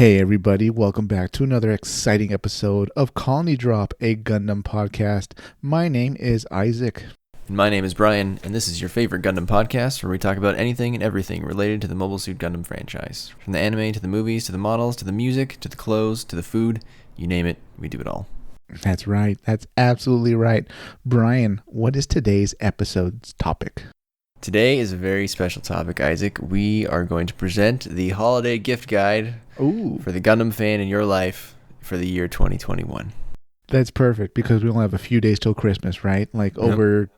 Hey everybody, welcome back to another exciting episode of Colony Drop, a Gundam podcast. My name is Isaac. And my name is Brian, and this is your favorite Gundam podcast where we talk about anything and everything related to the Mobile Suit Gundam franchise. From the anime to the movies to the models to the music to the clothes to the food, you name it, we do it all. That's right, that's absolutely right. Brian, what is today's episode's topic? Today is a very special topic, Isaac. We are going to present the holiday gift guide for the Gundam fan in your life for the year 2021. That's perfect because we only have a few days till Christmas, right? I think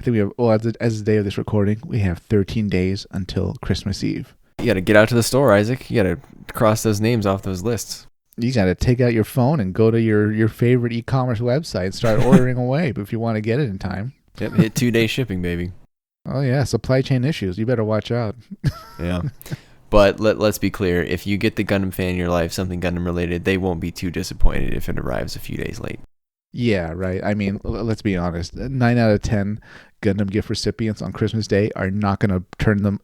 we have, as the day of this recording, we have 13 days until Christmas Eve. You got to get out to the store, Isaac. You got to cross those names off those lists. You got to take out your phone and go to your favorite e-commerce website and start ordering away if you want to get it in time. Yep, hit 2-day shipping, baby. Oh, yeah, supply chain issues. You better watch out. Yeah. But let's be clear. If you get the Gundam fan in your life, something Gundam related, they won't be too disappointed if it arrives a few days late. Yeah, right. I mean, let's be honest. 9 out of 10 Gundam gift recipients on Christmas Day are not going to turn them.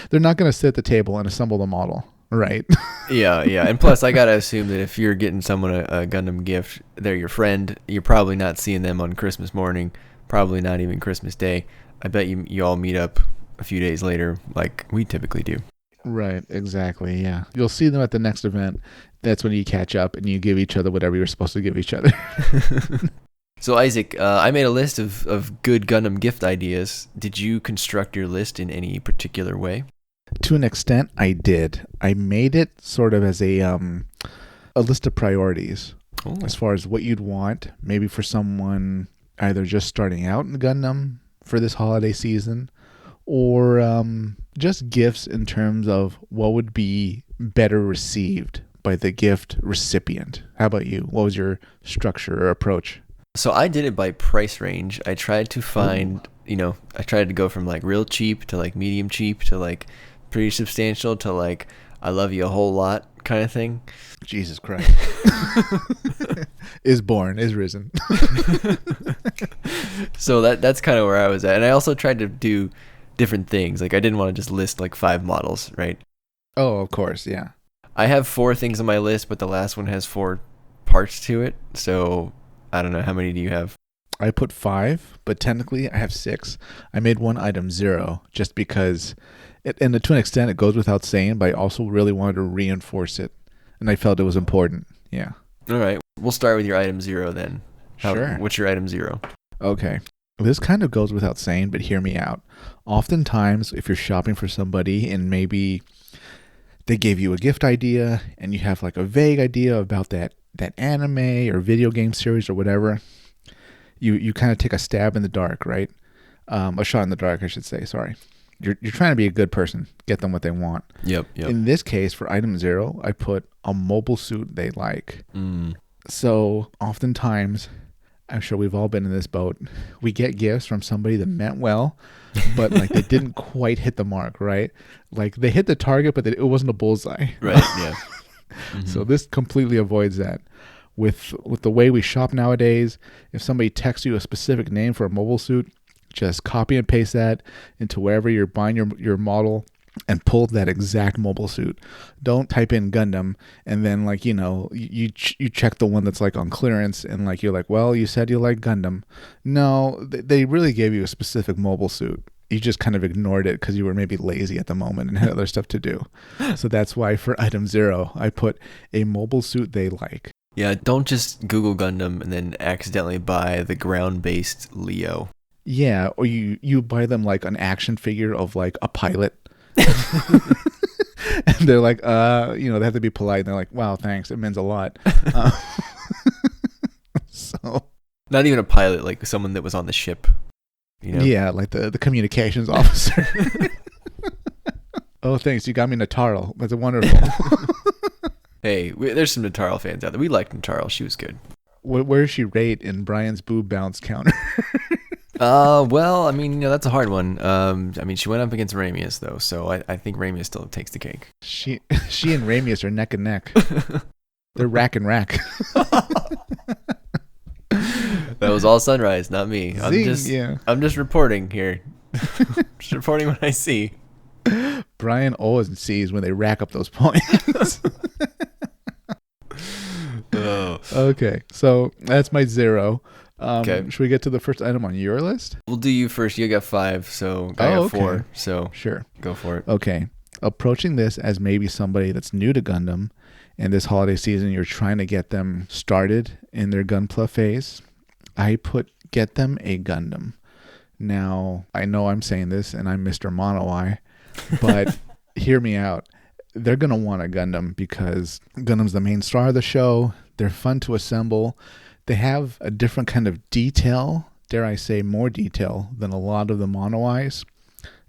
They're not going to sit at the table and assemble the model, right? Yeah. And plus, I got to assume that if you're getting someone a Gundam gift, they're your friend. You're probably not seeing them on Christmas morning, probably not even Christmas Day. I bet you all meet up a few days later like we typically do. Right, exactly, yeah. You'll see them at the next event. That's when you catch up and you give each other whatever you're supposed to give each other. So, Isaac, I made a list of good Gundam gift ideas. Did you construct your list in any particular way? To an extent, I did. I made it sort of as a list of priorities. Ooh. As far as what you'd want, maybe for someone either just starting out in Gundam for this holiday season, or just gifts in terms of what would be better received by the gift recipient. How about you? What was your structure or approach? So I did it by price range. I tried to find, I tried to go from like real cheap to like medium cheap to like pretty substantial to like I love you a whole lot kind of thing. Jesus Christ. Is born, is risen. So that's kind of where I was at. And I also tried to do different things. Like I didn't want to just list like 5 models, right? Oh, of course, yeah. I have 4 things on my list, but the last one has 4 parts to it. So I don't know. How many do you have? I put 5, but technically I have 6. I made one item 0 just because, and to an extent it goes without saying, but I also really wanted to reinforce it. And I felt it was important. Yeah. All right. We'll start with your item 0 then. Sure. What's your item 0? Okay. This kind of goes without saying, but hear me out. Oftentimes, if you're shopping for somebody and maybe they gave you a gift idea and you have like a vague idea about that anime or video game series or whatever, you kind of take a stab in the dark, right? A shot in the dark, I should say. Sorry. You're trying to be a good person, get them what they want. Yep. In this case, for item 0, I put a mobile suit they like. So oftentimes, I'm sure we've all been in this boat. We get gifts from somebody that meant well, but like they didn't quite hit the mark, right? Like they hit the target, but it wasn't a bullseye. Right. Yeah. Mm-hmm. So this completely avoids that. With the way we shop nowadays, if somebody texts you a specific name for a mobile suit, just copy and paste that into wherever you're buying your model and pull that exact mobile suit. Don't type in Gundam and then you check the one that's like on clearance and like you're like, well, you said you like Gundam. No, they really gave you a specific mobile suit. You just kind of ignored it because you were maybe lazy at the moment and had other stuff to do. So that's why for item 0, I put a mobile suit they like. Yeah, don't just Google Gundam and then accidentally buy the ground-based Leo. Yeah, or you buy them like an action figure of like a pilot. And they're like, they have to be polite. And they're like, wow, thanks. It means a lot. So not even a pilot, like someone that was on the ship. Yeah, like the communications officer. Oh, thanks. You got me Nataro. That's wonderful. Hey, there's some Nataro fans out there. We liked Nataro. She was good. Where does she rate in Brian's boob bounce counter? Well, I mean, that's a hard one. She went up against Ramius though, so I think Ramius still takes the cake. She and Ramius are neck and neck. They're rack and rack. That was all Sunrise, not me. I'm just reporting here. Just reporting what I see. Brian always sees when they rack up those points. Oh. Okay, so that's my 0. Okay. Should we get to the first item on your list? We'll do you first. You got 5, so I Oh, got okay. 4. So Sure. go for it. Okay. Approaching this as maybe somebody that's new to Gundam, and this holiday season you're trying to get them started in their gunpla phase, I put get them a Gundam. Now, I know I'm saying this, and I'm Mr. Mono Eye, but hear me out. They're going to want a Gundam because Gundam's the main star of the show. They're fun to assemble. They have a different kind of detail, dare I say more detail, than a lot of the Mono Eyes.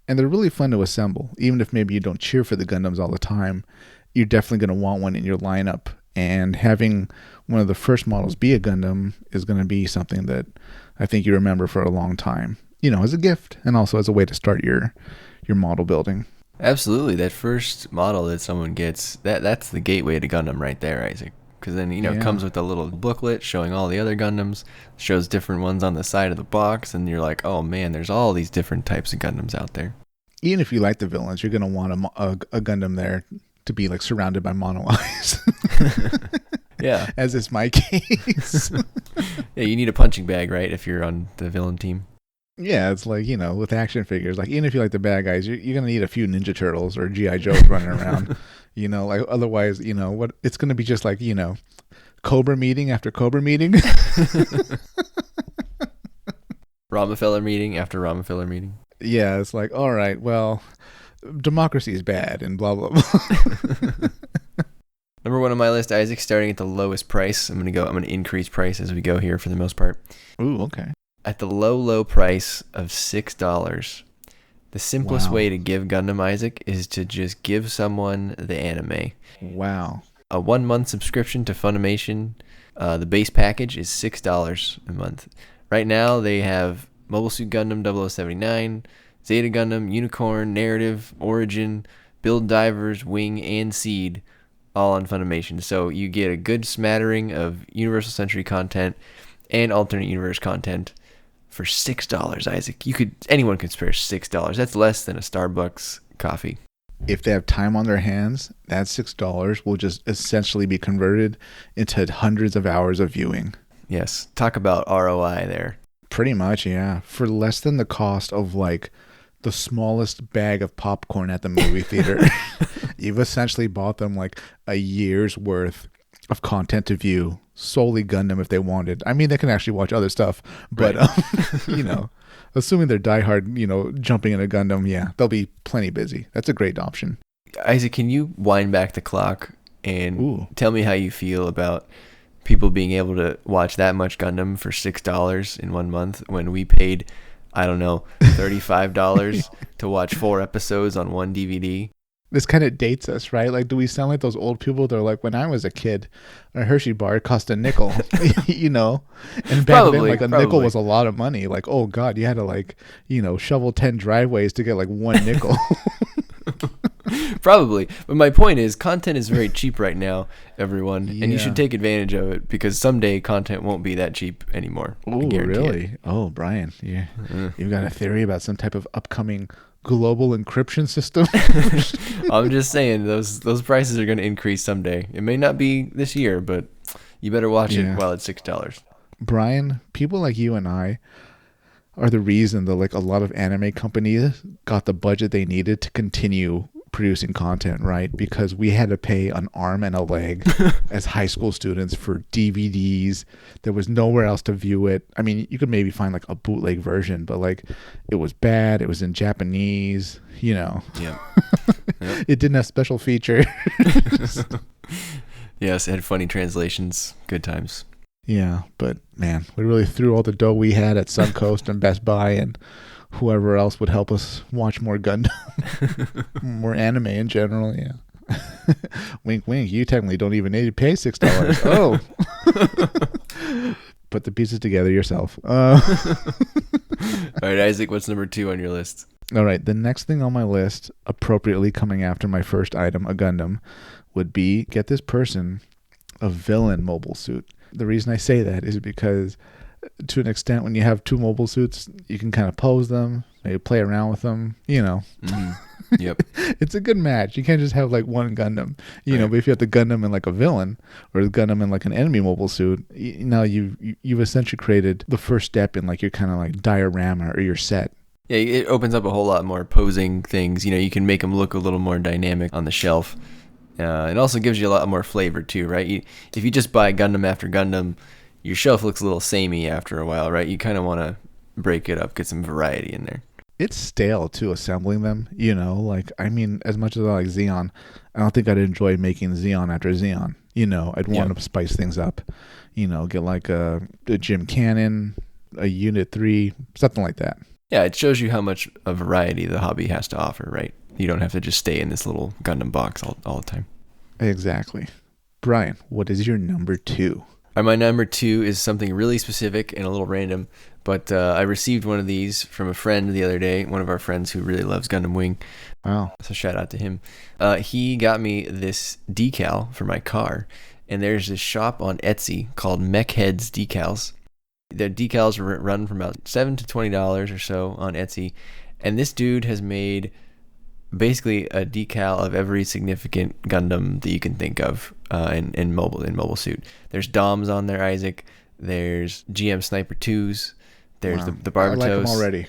And they're really fun to assemble. Even if maybe you don't cheer for the Gundams all the time, you're definitely going to want one in your lineup. And having one of the first models be a Gundam is going to be something that I think you remember for a long time. You know, as a gift and also as a way to start your model building. Absolutely. That first model that someone gets, that's the gateway to Gundam right there, Isaac. Because then, it comes with a little booklet showing all the other Gundams, shows different ones on the side of the box, and you're like, oh man, there's all these different types of Gundams out there. Even if you like the villains, you're going to want a Gundam there to be like surrounded by Mono Eyes. Yeah. As is my case. Yeah, you need a punching bag, right, if you're on the villain team? Yeah, it's like, with action figures, like even if you like the bad guys, you're going to need a few Ninja Turtles or G.I. Joes running around, like otherwise, what it's going to be just like, Cobra meeting after Cobra meeting. Rockefeller meeting after Rockefeller meeting. Yeah, it's like, all right, well, democracy is bad and blah, blah, blah. Number 1 on my list, Isaac, starting at the lowest price. I'm going to increase price as we go here for the most part. Ooh, okay. At the low price of $6, the simplest Wow. way to give Gundam, Isaac, is to just give someone the anime. Wow. A 1-month subscription to Funimation. The base package is $6 a month. Right now, they have Mobile Suit Gundam 0079, Zeta Gundam, Unicorn, Narrative, Origin, Build Divers, Wing, and Seed, all on Funimation. So you get a good smattering of Universal Century content and alternate universe content for $6, Isaac. Anyone could spare $6. That's less than a Starbucks coffee. If they have time on their hands, that $6 will just essentially be converted into hundreds of hours of viewing. Yes. Talk about ROI there. Pretty much, yeah. For less than the cost of like the smallest bag of popcorn at the movie theater, you've essentially bought them like a year's worth of content to view, solely Gundam if they wanted. I mean, they can actually watch other stuff, but Right. assuming they're diehard, jumping in a Gundam, yeah, they'll be plenty busy. That's a great option. Isaac, can you wind back the clock and Ooh. tell me how you feel about people being able to watch that much Gundam for $6 in 1 month when we paid, I don't know, $35 to watch 4 episodes on one DVD? This kind of dates us, right? Like, do we sound like those old people that are like, when I was a kid, a Hershey bar cost a nickel, And back then, like, a nickel was a lot of money. Like, oh, God, you had to, shovel 10 driveways to get, like, 1 nickel. Probably. But my point is, content is very cheap right now, everyone. And you Yeah. should take advantage of it because someday content won't be that cheap anymore. I Oh, guarantee really? it. Oh, Brian, you've got a theory about some type of upcoming global encryption system? I'm just saying, those prices are going to increase someday. It may not be this year, but you better watch Yeah. it while it's $6. Brian, people like you and I are the reason that like a lot of anime companies got the budget they needed to continue producing content, right? Because we had to pay an arm and a leg as high school students for DVDs. There was nowhere else to view it. I mean, you could maybe find like a bootleg version, but like it was bad. It was in Japanese, Yeah. It didn't have special features. Yes, it had funny translations. Good times. Yeah, but man, we really threw all the dough we had at Suncoast and Best Buy and whoever else would help us watch more Gundam, more anime in general. Yeah. Wink, wink. You technically don't even need to pay $6. Oh. Put the pieces together yourself. All right, Isaac, what's number 2 on your list? All right. The next thing on my list, appropriately coming after my first item, a Gundam, would be get this person a villain mobile suit. The reason I say that is because to an extent, when you have 2 mobile suits, you can kind of pose them, maybe play around with them, Mm-hmm. Yep. It's a good match. You can't just have like one Gundam, Right. but if you have the Gundam in like a villain or the Gundam in like an enemy mobile suit, now you've essentially created the first step in like your kind of like diorama or your set. Yeah, it opens up a whole lot more posing things. You can make them look a little more dynamic on the shelf. It also gives you a lot more flavor too, right? If you just buy Gundam after Gundam, your shelf looks a little samey after a while, right? You kind of want to break it up, get some variety in there. It's stale too assembling them, like I mean, as much as I like Xeon, I don't think I'd enjoy making Xeon after Xeon. I'd want to spice things up, get like a Gym Cannon, a Unit 3, something like that. Yeah, it shows you how much a variety the hobby has to offer, right? You don't have to just stay in this little Gundam box all the time. Exactly. Brian, what is your number 2? My number 2 is something really specific and a little random, but I received one of these from a friend the other day, one of our friends who really loves Gundam Wing. Wow. So shout out to him. He got me this decal for my car, and there's this shop on Etsy called Mechheads Decals. The decals run from about $7 to $20 or so on Etsy, and this dude has made basically a decal of every significant Gundam that you can think of in mobile suit. There's DOMs on there, Isaac. There's GM Sniper 2s. There's the Barbatos. I like them already.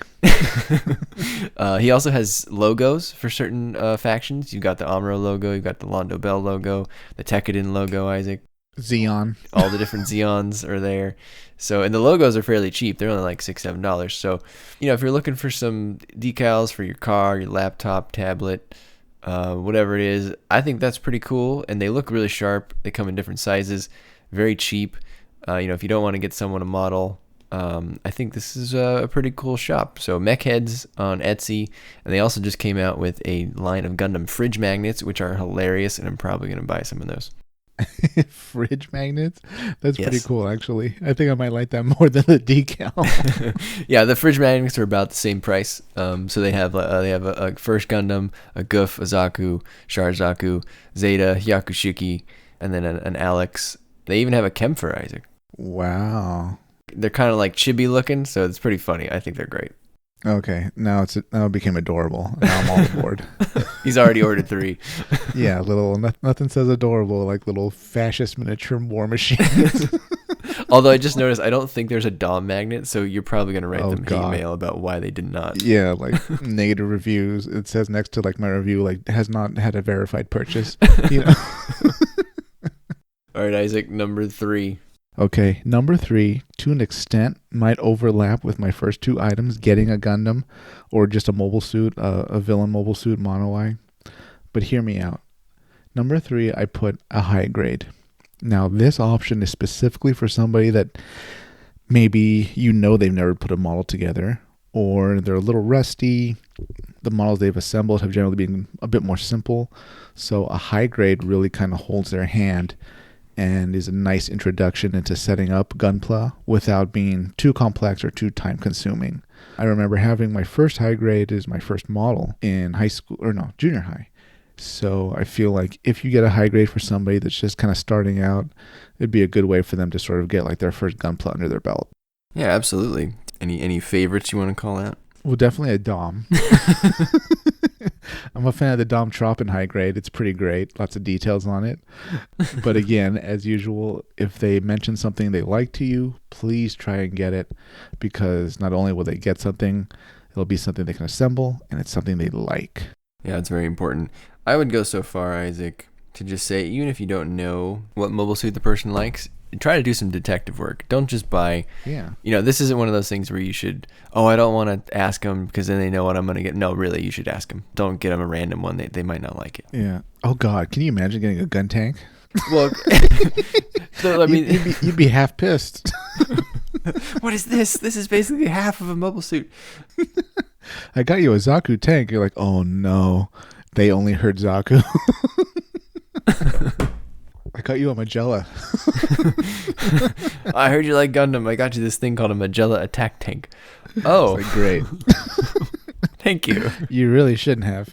He also has logos for certain factions. You've got the Amuro logo. You've got the Londo Bell logo. The Tekkadan logo, Isaac. Xeon. All the different Xeons are there. So, and the logos are fairly cheap. They're only like $6-7. So, if you're looking for some decals for your car, your laptop, tablet, whatever it is, I think that's pretty cool. And they look really sharp. They come in different sizes, very cheap. If you don't want to get someone a model, I think this is a pretty cool shop. So Mechheads on Etsy, and they also just came out with a line of Gundam fridge magnets, which are hilarious, and I'm probably going to buy some of those. Fridge magnets? That's pretty cool, actually. I think I might like that more than the decal. Yeah, the fridge magnets are about the same price. So they have a First Gundam, a Goof, a Zaku, Char Zaku, Zeta, Hyakushiki, and then an Alex. They even have a Kempfer, Isaac. Wow. They're kind of like chibi looking, so it's pretty funny. I think they're great. Okay, now it became adorable. Now I'm all aboard. He's already ordered 3. Yeah, nothing says adorable like little fascist miniature war machines. Although I just noticed, I don't think there's a DOM magnet, so you're probably going to write them God. an email about why they did not. Yeah, like negative reviews. It says next to like my review, like has not had a verified purchase. All right, Isaac, number 3. Okay, number 3, to an extent, might overlap with my first 2 items, getting a Gundam or just a mobile suit, a villain mobile suit, Mono Eye. But hear me out. Number 3, I put a high grade. Now, this option is specifically for somebody that maybe they've never put a model together, or they're a little rusty. The models they've assembled have generally been a bit more simple. So a high grade really kind of holds their hand and is a nice introduction into setting up Gunpla without being too complex or too time consuming. I remember having my first high grade as my first model in junior high. So I feel like if you get a high grade for somebody that's just kind of starting out, it'd be a good way for them to sort of get like their first Gunpla under their belt. Yeah, absolutely. Any favorites you want to call out? Well, definitely a Dom. I'm a fan of the Dom Trop in high grade. It's pretty great. Lots of details on it. But again, as usual, if they mention something they like to you, please try and get it, because not only will they get something, it'll be something they can assemble, and it's something they like. Yeah, it's very important. I would go so far, Isaac, to just say, even if you don't know what mobile suit the person likes, try to do some detective work. Don't just buy. Yeah. This isn't one of those things where you should, I don't want to ask them because then they know what I'm going to get. No, really, you should ask them. Don't get them a random one. They might not like it. Yeah. Oh, God. Can you imagine getting a gun tank? Well, so, I mean, you'd be half pissed. What is this? This is basically half of a mobile suit. I got you a Zaku tank. You're like, oh, no. They only heard Zaku. I got you a Magella. I heard you like Gundam. I got you this thing called a Magella attack tank. Oh, like, great. Thank you. You really shouldn't have.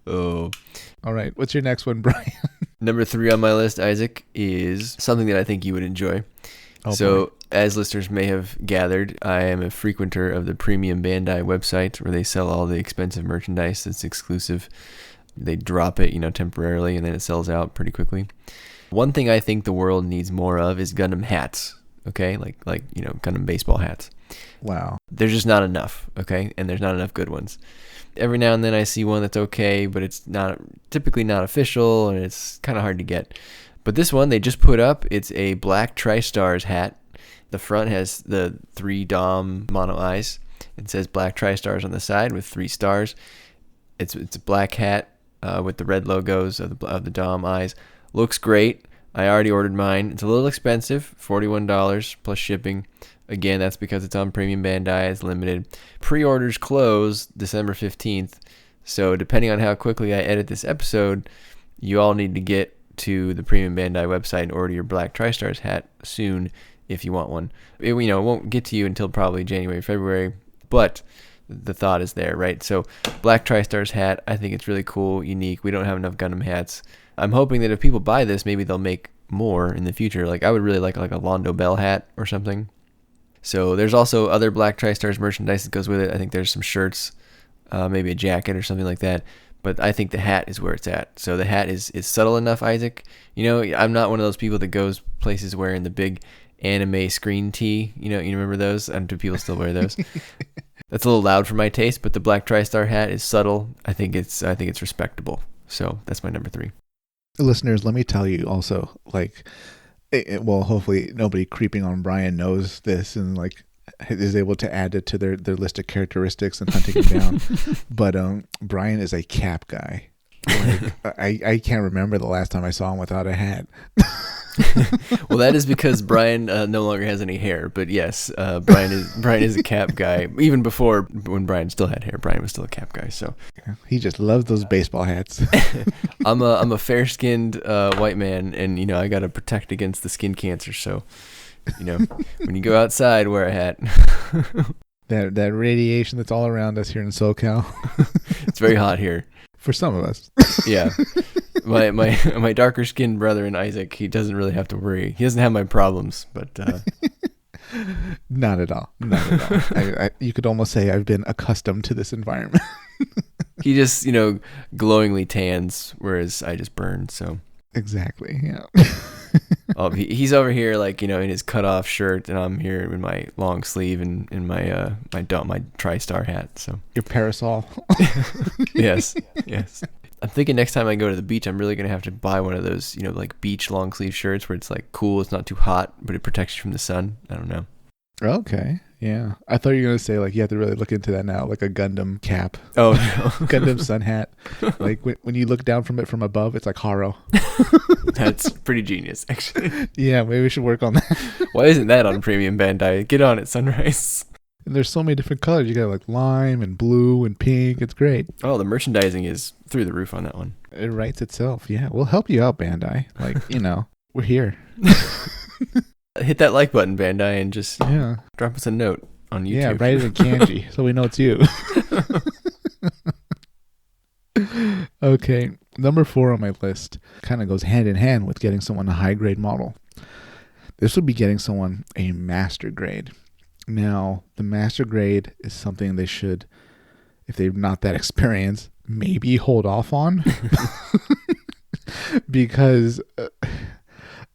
Oh. All right. What's your next one, Brian? Number 3 on my list, Isaac, is something that I think you would enjoy. Oh, So, boy. as listeners may have gathered, I am a frequenter of the Premium Bandai website where they sell all the expensive merchandise that's exclusive. They drop it, temporarily, and then it sells out pretty quickly. One thing I think the world needs more of is Gundam hats. Okay, like Gundam baseball hats. Wow. There's just not enough. Okay, and there's not enough good ones. Every now and then I see one that's okay, but it's typically not official, and it's kind of hard to get. But this one they just put up. It's a black Tri-Stars hat. The front has the 3 Dom mono eyes. It says black Tri-Stars on the side with 3 stars. It's a black hat with the red logos of the Dom eyes. Looks great. I already ordered mine. It's a little expensive, $41 plus shipping. Again, that's because it's on Premium Bandai. It's limited. Pre-orders close December 15th. So depending on how quickly I edit this episode, you all need to get to the Premium Bandai website and order your black Tri-Stars hat soon if you want one. It won't get to you until probably January, February, but the thought is there, right? So black Tri-Stars hat, I think it's really cool, unique. We don't have enough Gundam hats. I'm hoping that if people buy this, maybe they'll make more in the future. Like I would really like a Londo Bell hat or something. So there's also other black Tri-Stars merchandise that goes with it. I think there's some shirts, maybe a jacket or something like that. But I think the hat is where it's at. So the hat is subtle enough, Isaac. I'm not one of those people that goes places wearing the big anime screen tee. You remember those? And do people still wear those? That's a little loud for my taste, but the black Tri-Star hat is subtle. I think it's respectable. So that's my number 3. Listeners, let me tell you also, well, hopefully nobody creeping on Brian knows this and is able to add it to their list of characteristics and hunting him down. But Brian is a cap guy. I can't remember the last time I saw him without a hat. Well, that is because Brian no longer has any hair. But yes, Brian is a cap guy. Even before, when Brian still had hair, Brian was still a cap guy. So he just loves those baseball hats. I'm a fair-skinned white man, and I got to protect against the skin cancer. So when you go outside, wear a hat. that radiation that's all around us here in SoCal. It's very hot here. For some of us. Yeah. My darker skinned brother in Isaac, he doesn't really have to worry. He doesn't have my problems, but not at all. Not at all. You could almost say I've been accustomed to this environment. He just, glowingly tans, whereas I just burn. So exactly. Yeah. Oh, he's over here in his cutoff shirt, and I'm here in my long sleeve and in my Tri-Star hat. So your parasol. Yes. I'm thinking next time I go to the beach, I'm really gonna have to buy one of those, beach long sleeve shirts where it's cool, it's not too hot, but it protects you from the sun. I don't know. Okay. Yeah. I thought you were gonna say you have to really look into that now, like a Gundam cap. Oh no. Gundam sun hat. When you look down from it from above, it's like Haro. That's pretty genius, actually. Yeah, maybe we should work on that. Why isn't that on Premium Bandai? Get on it, Sunrise. And there's so many different colors. You got lime and blue and pink. It's great. Oh, the merchandising is through the roof on that one. It writes itself. Yeah, we'll help you out, Bandai. We're here. Hit that like button, Bandai, and just drop us a note on YouTube. Yeah, write it in kanji so we know it's you. Okay, number 4 on my list kind of goes hand in hand with getting someone a high grade model. This would be getting someone a master grade. Now, the master grade is something they should, if they're not that experienced, maybe hold off on. Because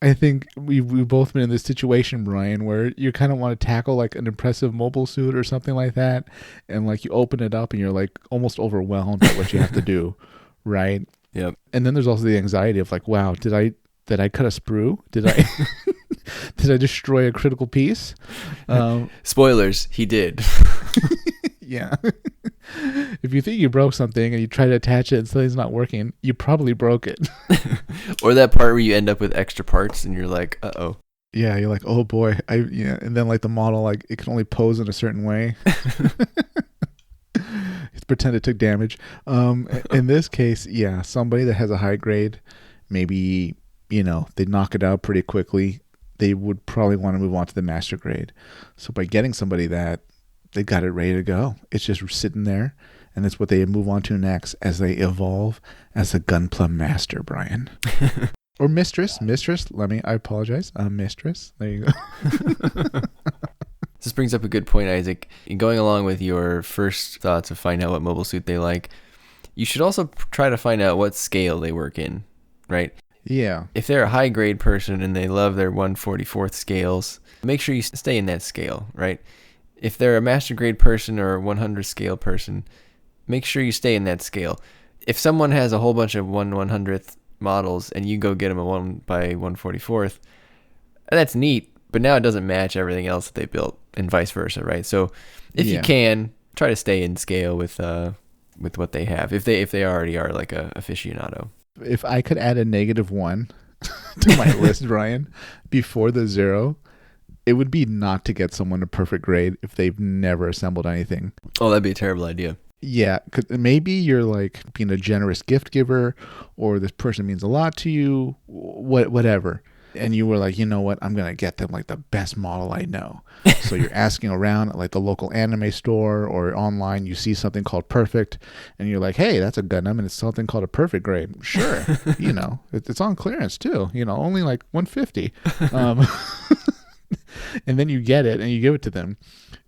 I think we've both been in this situation, Brian, where you kind of want to tackle an impressive mobile suit or something like that. And you open it up and you're almost overwhelmed by what you have to do. Right? Yep. And then there's also the anxiety of wow, did I cut a sprue? Did I did I destroy a critical piece? Spoilers, he did. Yeah. If you think you broke something and you try to attach it and something's not working, you probably broke it. Or that part where you end up with extra parts and you're like, uh-oh. Yeah, you're like, oh boy. And then the model, it can only pose in a certain way. Pretend it took damage. In this case, yeah, somebody that has a high grade, maybe, they knock it out pretty quickly. They would probably want to move on to the master grade. So by getting somebody that, they got it ready to go. It's just sitting there, and that's what they move on to next as they evolve as a gunpla master, Brian. Or mistress. I apologize. Mistress. There you go. This brings up a good point, Isaac. Going along with your first thoughts of finding out what mobile suit they like, you should also try to find out what scale they work in, right? Yeah. If they're a high grade person and they love their 1/44th scales, make sure you stay in that scale, right? If they're a master grade person or a 100 scale person, make sure you stay in that scale. If someone has a whole bunch of 1/100th models and you go get them a 1 by 1/44th, that's neat, but now it doesn't match everything else that they built and vice versa, right? So if you can, try to stay in scale with what they have. If they already are like a aficionado. If I could add a -1 to my list, Brian, before the 0, it would be not to get someone a perfect grade if they've never assembled anything. Oh, that'd be a terrible idea. Yeah, 'cause maybe you're like being a generous gift giver, or this person means a lot to you, whatever. And you were like, you know what, I'm going to get them like the best model I know. So you're asking around at like the local anime store or online, you see something called Perfect, and you're like, hey, that's a Gundam, and it's something called a Perfect grade. Sure. It's on clearance too, only like 150. And then you get it and you give it to them.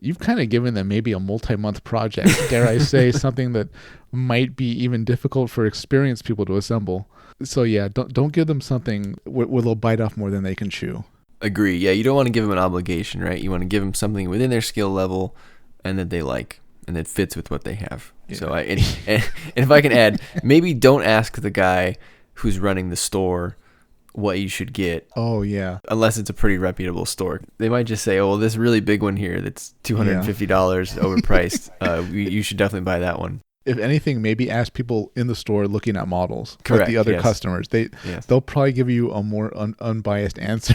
You've kind of given them maybe a multi-month project, dare I say, something that might be even difficult for experienced people to assemble. So yeah, don't give them something where they'll bite off more than they can chew. Agree. Yeah, you don't want to give them an obligation, right? You want to give them something within their skill level and that they like and that fits with what they have. Yeah. So and if I can add, maybe don't ask the guy who's running the store what you should get. Oh yeah. Unless it's a pretty reputable store. They might just say, oh, well, this really big one here that's $250 overpriced. You should definitely buy that one. If anything, maybe ask people in the store looking at models. Correct. Like the other customers. They'll probably give you a more unbiased answer.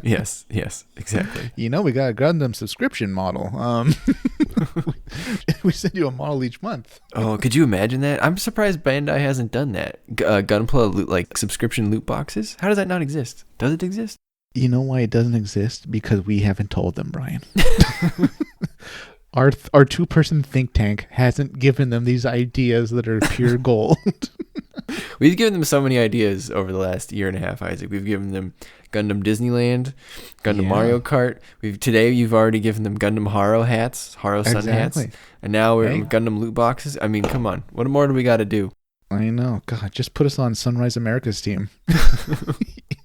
Yes, exactly. We got a Gundam subscription model. We send you a model each month. Oh, could you imagine that? I'm surprised Bandai hasn't done that. Gunpla like subscription loot boxes. How does that not exist? Does it exist? You know why it doesn't exist? Because we haven't told them, Brian. Our 2-person think tank hasn't given them these ideas that are pure gold. We've given them so many ideas over the last year and a half, Isaac. We've given them Gundam Disneyland, Gundam Mario Kart. Today you've already given them Gundam Haro hats, Haro Sun hats, and now we're in Gundam loot boxes. I mean, come on, what more do we got to do? I know. God, just put us on Sunrise America's team.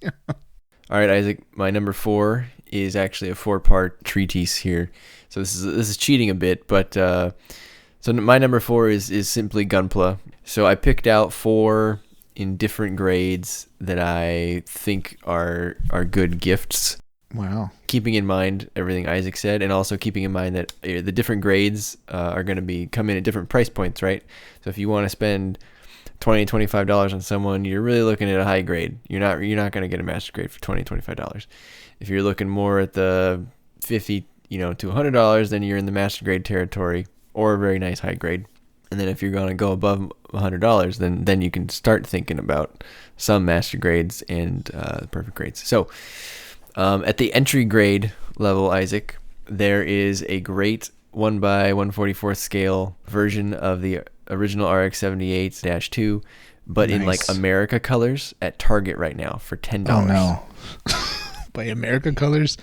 Yeah. All right, Isaac. My number 4 is actually a 4-part treatise here. So this is cheating a bit, but so my number 4 is simply Gunpla. So I picked out 4 in different grades that I think are good gifts. Wow. Keeping in mind everything Isaac said, and also keeping in mind that the different grades are going to come in at different price points, right? So if you want to spend $20, $25 on someone, you're really looking at a high grade. You're not going to get a master grade for $20, $25. If you're looking more at the $50, to $100, then you're in the master grade territory or a very nice high grade. And then if you're going to go above $100, then you can start thinking about some master grades and perfect grades. So at the entry grade level, Isaac, there is a great 1 by 1/44 scale version of the original RX-78-2, but in like America colors at Target right now for $10. Oh no. By America colors?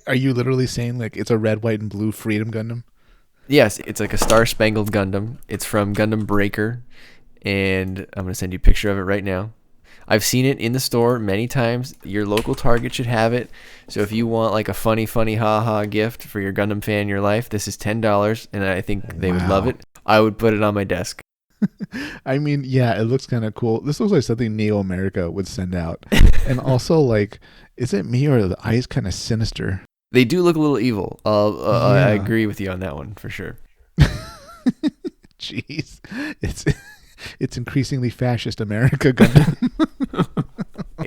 Are you literally saying like it's a red, white, and blue Freedom Gundam? Yes, it's like a Star-Spangled Gundam. It's from Gundam Breaker, and I'm going to send you a picture of it right now. I've seen it in the store many times. Your local Target should have it. So if you want like a funny ha-ha gift for your Gundam fan in your life, this is $10, and I think they would love it. I would put it on my desk. I mean, yeah, it looks kind of cool. This looks like something Neo America would send out. And also, like, is it me or are the eyes kind of sinister? They do look a little evil. I agree with you on that one for sure. Jeez, it's increasingly fascist America Gundam.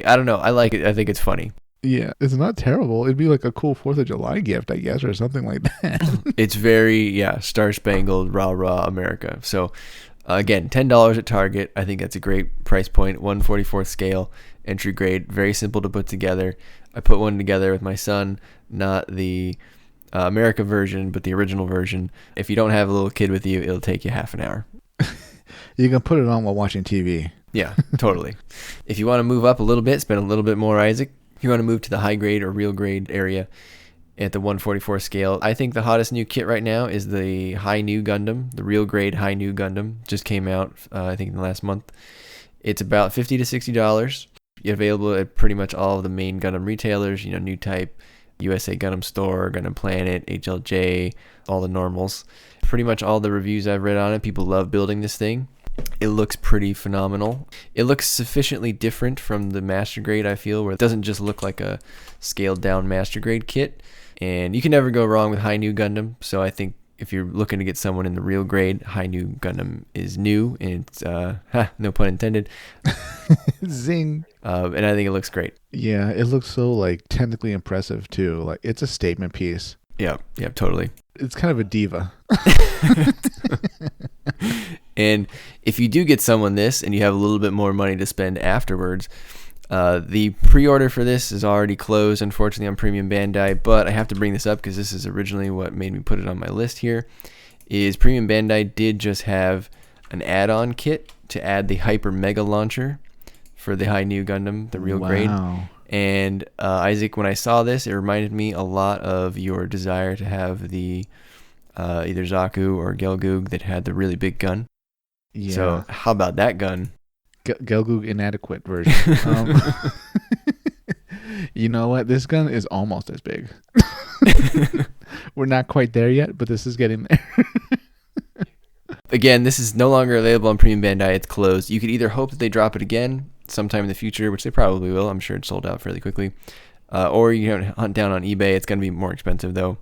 I don't know. I like it. I think it's funny. Yeah, it's not terrible. It'd be like a cool 4th of July gift, I guess, or something like that. It's very, Star-Spangled, rah America. So, again, $10 at Target. I think that's a great price point. 1/44 scale, entry grade, very simple to put together. I put one together with my son, not the America version, but the original version. If you don't have a little kid with you, it'll take you half an hour. You can put it on while watching TV. Yeah, totally. If you want to move up a little bit, spend a little bit more, Isaac, if you want to move to the high grade or real grade area at the 144 scale, I think the hottest new kit right now is the High New Gundam, the real grade High New Gundam. Just came out, I think, in the last month. It's about $50 to $60. You're available at pretty much all of the main Gundam retailers, New Type, USA Gundam Store, Gundam Planet, HLJ, all the normals. Pretty much all the reviews I've read on it, people love building this thing. It looks pretty phenomenal. It looks sufficiently different from the Master Grade, I feel, where it doesn't just look like a scaled down Master Grade kit. And you can never go wrong with High New Gundam. So I think if you're looking to get someone in the real grade, High New Gundam is new. And it's, no pun intended. Zing. And I think it looks great. Yeah, it looks so like technically impressive too. Like it's a statement piece. Yeah, totally. It's kind of a diva. And if you do get someone this and you have a little bit more money to spend afterwards, the pre-order for this is already closed, unfortunately, on Premium Bandai. But I have to bring this up because this is originally what made me put it on my list here, is Premium Bandai did just have an add-on kit to add the Hyper Mega Launcher for the High New Gundam, the real grade. And Isaac, when I saw this, it reminded me a lot of your desire to have the either Zaku or Gelgoog that had the really big gun. Yeah. So how about that gun? Gelgoog inadequate version. You know what? This gun is almost as big. We're not quite there yet, but this is getting there. Again, this is no longer available on Premium Bandai. It's closed. You could either hope that they drop it again sometime in the future, which they probably will. I'm sure it's sold out fairly quickly. Or you can hunt down on eBay. It's going to be more expensive, though.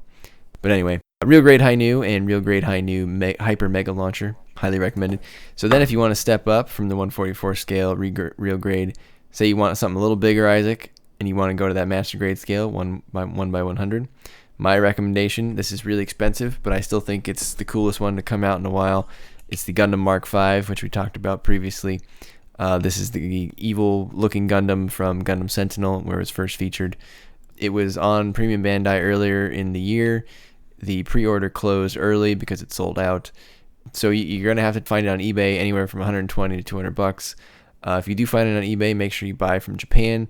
But anyway, Real Grade High New and Real Grade High New Hyper Mega Launcher. Highly recommended. So then if you want to step up from the 144 scale, Real Grade, say you want something a little bigger, Isaac, and you want to go to that Master Grade scale, 1 by 100, my recommendation, this is really expensive, but I still think it's the coolest one to come out in a while. It's the Gundam Mark V, which we talked about previously. This is the evil-looking Gundam from Gundam Sentinel, where it was first featured. It was on Premium Bandai earlier in the year. The pre-order closed early because it sold out. So you're going to have to find it on eBay anywhere from $120 to $200. If you do find it on eBay, make sure you buy from Japan.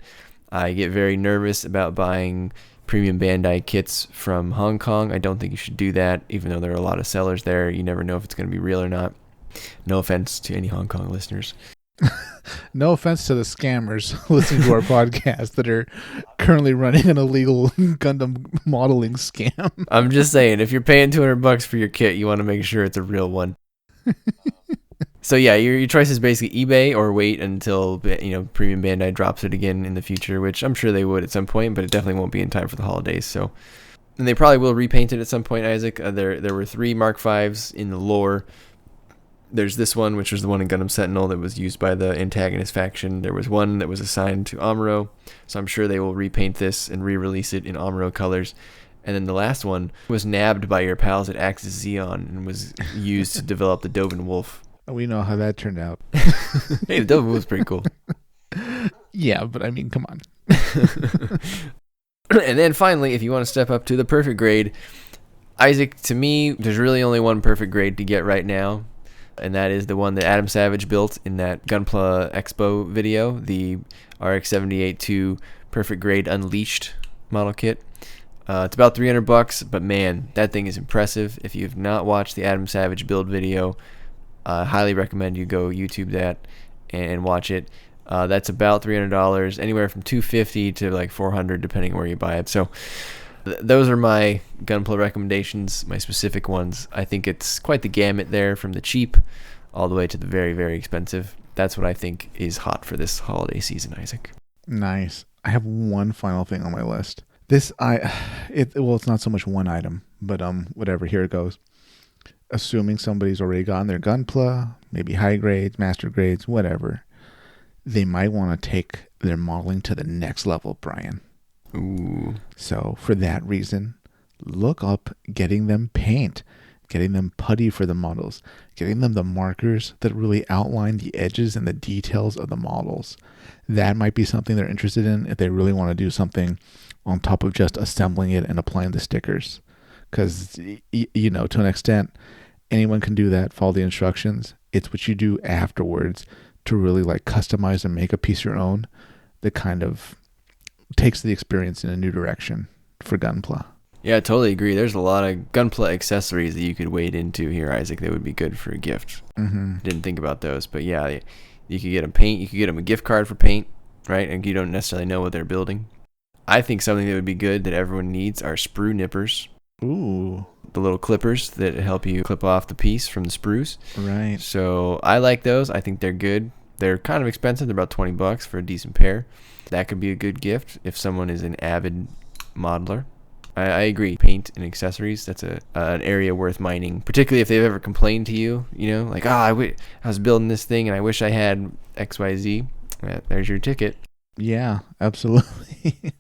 I get very nervous about buying Premium Bandai kits from Hong Kong. I don't think you should do that, even though there are a lot of sellers there. You never know if it's going to be real or not. No offense to any Hong Kong listeners. No offense to the scammers listening to our podcast that are currently running an illegal Gundam modeling scam. I'm just saying, if you're paying $200 for your kit, you want to make sure it's a real one. So yeah, your choice is basically eBay or wait until Premium Bandai drops it again in the future, which I'm sure they would at some point, but it definitely won't be in time for the holidays. So, and they probably will repaint it at some point, Isaac. There were 3 Mark Vs in the lore. There's this one, which was the one in Gundam Sentinel that was used by the antagonist faction. There was one that was assigned to Amuro, so I'm sure they will repaint this and re-release it in Amuro colors. And then the last one was nabbed by your pals at Axis Xeon and was used to develop the Dovin Wolf. We know how that turned out. Hey, the Dovin Wolf's pretty cool. Yeah, but I mean, come on. And then finally, if you want to step up to the perfect grade, Isaac, to me, there's really only one perfect grade to get right now. And that is the one that Adam Savage built in that Gunpla Expo video, the RX-78-2 Perfect Grade Unleashed model kit. It's about $300, but man, that thing is impressive. If you have not watched the Adam Savage build video, I highly recommend you go YouTube that and watch it. That's about $300, anywhere from $250 to like $400, depending on where you buy it. So those are my Gunpla recommendations, my specific ones. I think it's quite the gamut there, from the cheap all the way to the very, very expensive. That's what I think is hot for this holiday season, Isaac. Nice. I have one final thing on my list. It's not so much one item, but whatever, here it goes. Assuming somebody's already gotten their Gunpla, maybe high grades, master grades, whatever, they might want to take their modeling to the next level, Brian. Ooh. So for that reason, look up getting them paint, getting them putty for the models, getting them the markers that really outline the edges and the details of the models. That might be something they're interested in if they really want to do something on top of just assembling it and applying the stickers. Because, to an extent, anyone can do that, follow the instructions. It's what you do afterwards to really like customize and make a piece your own, that kind of takes the experience in a new direction for Gunpla. Yeah, I totally agree. There's a lot of Gunpla accessories that you could wade into here, Isaac, that would be good for a gift. Mm-hmm. Didn't think about those, but yeah, you could get them paint. You could get them a gift card for paint, right? And you don't necessarily know what they're building. I think something that would be good that everyone needs are sprue nippers. Ooh. The little clippers that help you clip off the piece from the sprues. Right. So I like those. I think they're good. They're kind of expensive. They're about $20 for a decent pair. That could be a good gift if someone is an avid modeler. I agree. Paint and accessories, that's an area worth mining, particularly if they've ever complained to you, like, I was building this thing and I wish I had XYZ. There's your ticket. Yeah, absolutely.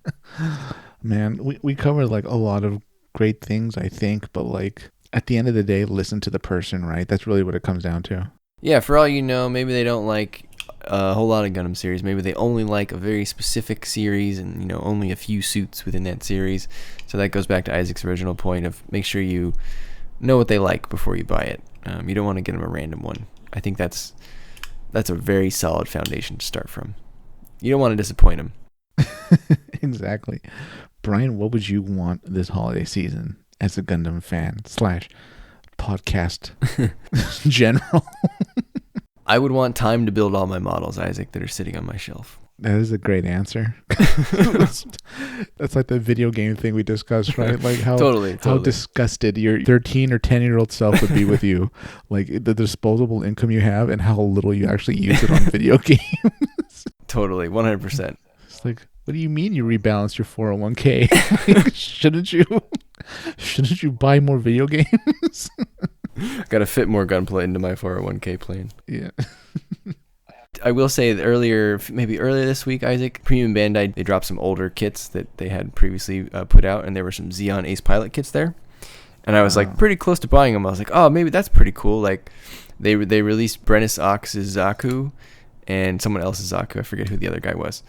Man, we covered like a lot of great things, I think, but like at the end of the day, listen to the person, right? That's really what it comes down to. Yeah, for all you know, maybe they don't like a whole lot of Gundam series. Maybe they only like a very specific series and, only a few suits within that series. So that goes back to Isaac's original point of make sure you know what they like before you buy it. You don't want to get them a random one. I think that's a very solid foundation to start from. You don't want to disappoint them. Exactly. Brian, what would you want this holiday season as a Gundam fan / podcast general? I would want time to build all my models, Isaac, that are sitting on my shelf. That is a great answer. That's like the video game thing we discussed, right? Like how totally. How disgusted your 13 or 10-year-old self would be with you, like the disposable income you have and how little you actually use it on video games. Totally, 100%. It's like, what do you mean you rebalance your 401k? Shouldn't you buy more video games? Got to fit more Gunpla into my 401k plan. Yeah. I will say that maybe earlier this week, Isaac, Premium Bandai, they dropped some older kits that they had previously put out, and there were some Xeon Ace Pilot kits there. And I was like pretty close to buying them. I was like, oh, maybe that's pretty cool. Like they released Brennis Ox's Zaku and someone else's Zaku. I forget who the other guy was.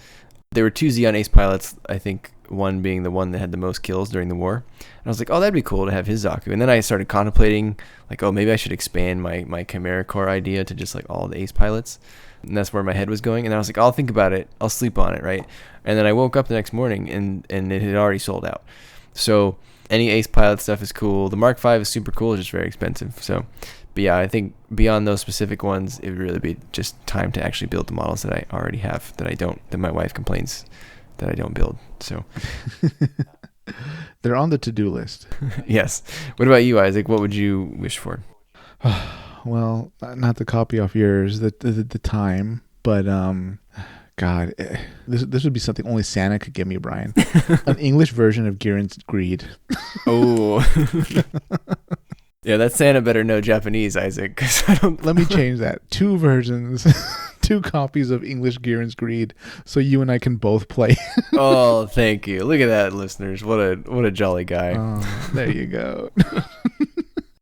There were 2 Xeon Ace pilots, I think one being the one that had the most kills during the war. And I was like, oh, that'd be cool to have his Zaku. And then I started contemplating, like, oh, maybe I should expand my Chimera Core idea to just like all the Ace pilots. And that's where my head was going. And I was like, I'll think about it. I'll sleep on it, right? And then I woke up the next morning and it had already sold out. So any Ace pilot stuff is cool. The Mark V is super cool. It's just very expensive. So, but yeah, I think beyond those specific ones, it would really be just time to actually build the models that I already have that my wife complains that I don't build. So they're on the to-do list. Yes. What about you, Isaac? What would you wish for? Well, not to copy off yours, the time, but God, this would be something only Santa could give me, Brian. An English version of Girin's Greed. Oh. Yeah, that Santa better know Japanese, Isaac. 'Cause I don't. Let me change that. 2 versions, 2 copies of English Girin's Greed, so you and I can both play. Oh, thank you. Look at that, listeners. What a jolly guy. Oh, there you go.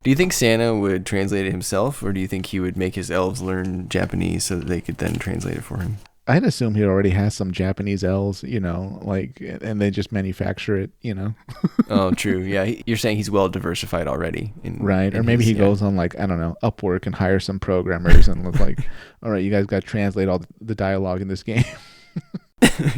Do you think Santa would translate it himself, or do you think he would make his elves learn Japanese so that they could then translate it for him? I'd assume he already has some Japanese elves, like, and they just manufacture it, Oh, true. Yeah, you're saying he's well diversified already. Right, or maybe he goes on, like, I don't know, Upwork and hires some programmers and look like, all right, you guys got to translate all the dialogue in this game.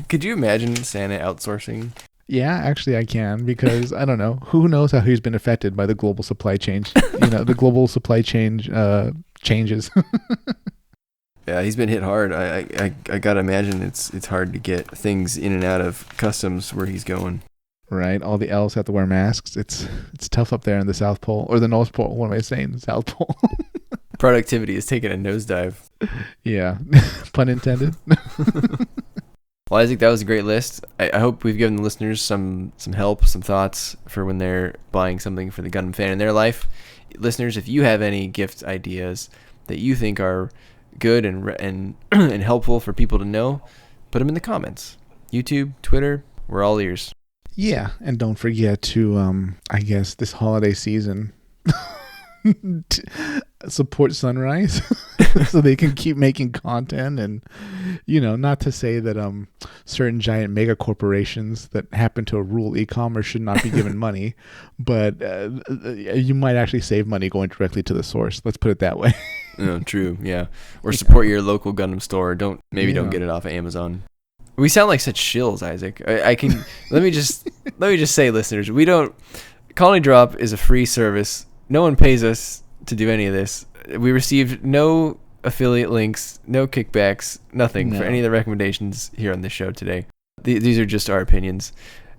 Could you imagine Santa outsourcing? Yeah, actually I can, because I don't know, who knows how he's been affected by the global supply chain, the global supply chain changes. Yeah, he's been hit hard. I gotta imagine it's hard to get things in and out of customs where he's going. Right, all the elves have to wear masks. It's tough up there in the South Pole, or the North Pole. What am I saying? The South Pole. Productivity is taking a nosedive. Yeah, pun intended. Well, Isaac, that was a great list. I hope we've given the listeners some help, some thoughts for when they're buying something for the Gundam fan in their life. Listeners, if you have any gift ideas that you think are good and helpful for people to know, put them in the comments. YouTube, Twitter, we're all ears. Yeah, and don't forget to, I guess, this holiday season, support Sunrise so they can keep making content. And, not to say that certain giant mega corporations that happen to rule e-commerce should not be given money, but you might actually save money going directly to the source. Let's put it that way. No, true. Yeah. Or support your local Gundam store. Don't get it off of Amazon. We sound like such shills, Isaac. I can let me just say, listeners, we don't. Colony Drop is a free service. No one pays us to do any of this. We received no affiliate links, no kickbacks, nothing for any of the recommendations here on this show today. These are just our opinions.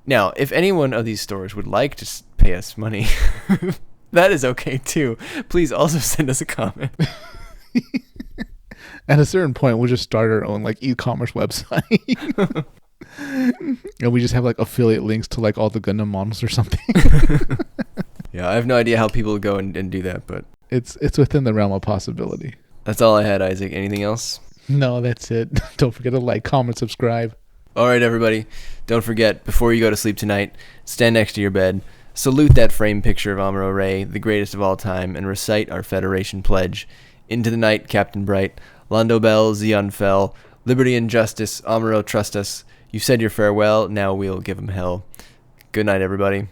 Now, if any one of these stores would like to pay us money, that is okay too. Please also send us a comment. At a certain point, we'll just start our own like e-commerce website. And we just have like affiliate links to like all the Gundam models or something. Yeah, I have no idea how people go and do that, but it's within the realm of possibility. That's all I had, Isaac. Anything else? No, that's it. Don't forget to like, comment, subscribe. All right, everybody. Don't forget, before you go to sleep tonight, stand next to your bed, salute that framed picture of Amuro Ray, the greatest of all time, and recite our Federation pledge. Into the night, Captain Bright. Londo Bell, Zeon fell. Liberty and justice, Amuro trust us. You said your farewell, now we'll give him hell. Good night, everybody.